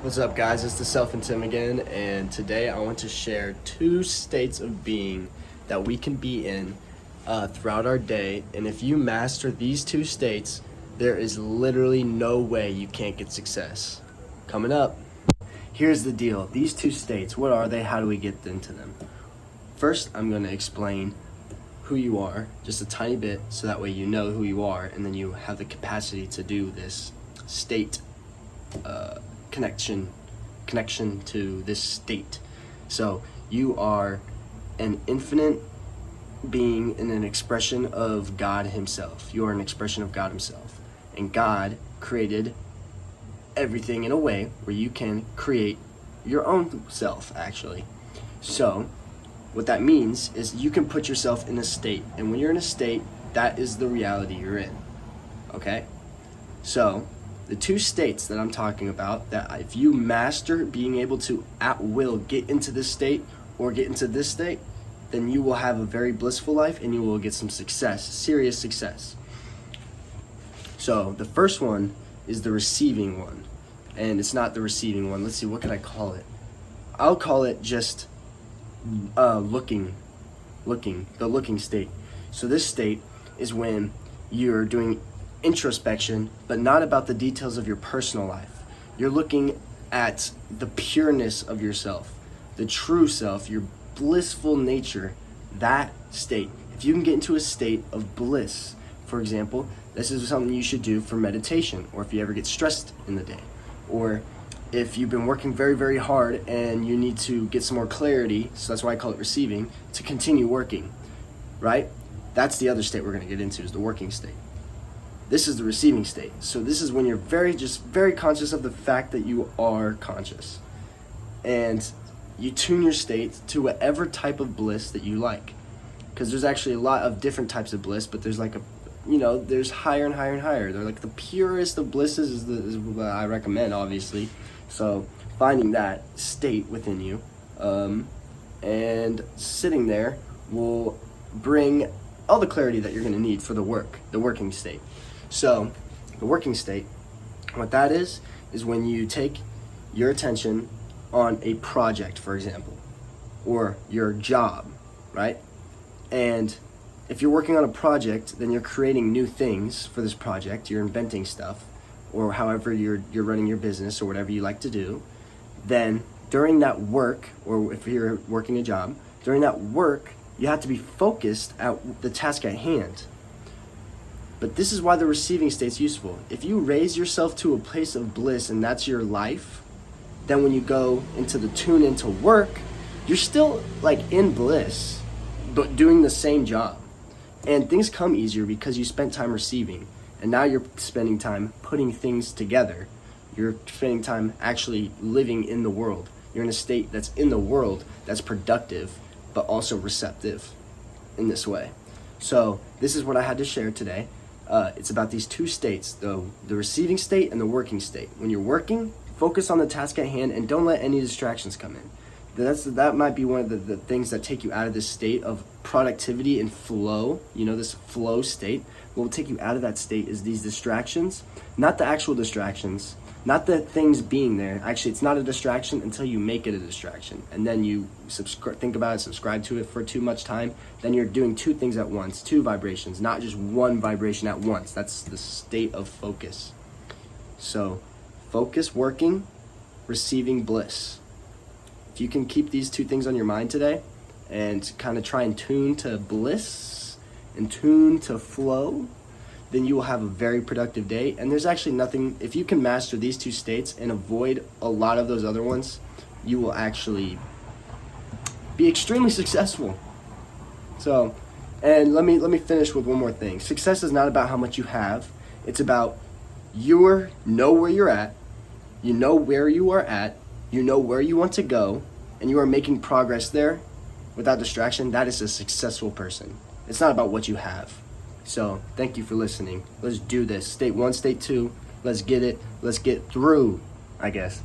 What's up, guys? It's the Self and Tim again, and today I want to share 2 states of being that we can be in throughout our day. And if you master these 2 states, there is literally no way you can't get success. Coming up, here's the deal. These 2 states, what are they? How do we get into them? First, I'm going to explain who you are just a tiny bit, so that way you know who you are, and then you have the capacity to do this state connection to this state. So you are an infinite being and an expression of God himself. You are an expression of God himself, and God created everything in a way where you can create your own self, actually. So what that means is you can put yourself in a state, and when you're in a state, that is the reality you're in. Okay? So the 2 states that I'm talking about, that if you master being able to at will get into this state or get into this state, then you will have a very blissful life and you will get some success, serious success. So the first one is the receiving one, and it's not the receiving one. Let's see, what can I call it? I'll call it just the looking state. So this state is when you're doing introspection, but not about the details of your personal life. You're looking at the pureness of yourself, the true self, your blissful nature, that state. If you can get into a state of bliss, for example, this is something you should do for meditation, or if you ever get stressed in the day, or if you've been working very, very hard and you need to get some more clarity, so that's why I call it receiving, to continue working, right? That's the other state we're going to get into, is the working state. This is the receiving state. So this is when you're very conscious of the fact that you are conscious. And you tune your state to whatever type of bliss that you like. Because there's actually a lot of different types of bliss, but there's there's higher and higher and higher. They're like the purest of blisses is what I recommend, obviously. So finding that state within you and sitting there will bring all the clarity that you're going to need for the working state. So the working state, what that is when you take your attention on a project, for example, or your job, right? And if you're working on a project, then you're creating new things for this project. You're inventing stuff, or however you're running your business or whatever you like to do. Then during that work, or if you're working a job, during that work, you have to be focused at the task at hand. But this is why the receiving state's useful. If you raise yourself to a place of bliss and that's your life, then when you go into the tune into work, you're still like in bliss, but doing the same job. And things come easier because you spent time receiving, and now you're spending time putting things together. You're spending time actually living in the world. You're in a state that's in the world, that's productive, but also receptive in this way. So this is what I had to share today. It's about these 2 states, the receiving state and the working state. When you're working, focus on the task at hand and don't let any distractions come in. That might be one of the things that take you out of this state of productivity and flow. This flow state. What will take you out of that state is these distractions, not the actual distractions, not the things being there. Actually, it's not a distraction until you make it a distraction. And then you think about it, subscribe to it for too much time. Then you're doing 2 things at once, 2 vibrations, not just 1 vibration at once. That's the state of focus. So focus, working, receiving, bliss. If you can keep these 2 things on your mind today and kind of try and tune to bliss and tune to flow, then you will have a very productive day. And there's actually nothing, if you can master these 2 states and avoid a lot of those other ones, you will actually be extremely successful. So, and let me finish with one more thing. Success is not about how much you have. It's about you know where you're at, you know where you are at, you know where you want to go, and you are making progress there without distraction. That is a successful person. It's not about what you have. So thank you for listening. Let's do this. State 1, state 2. Let's get it. Let's get through, I guess.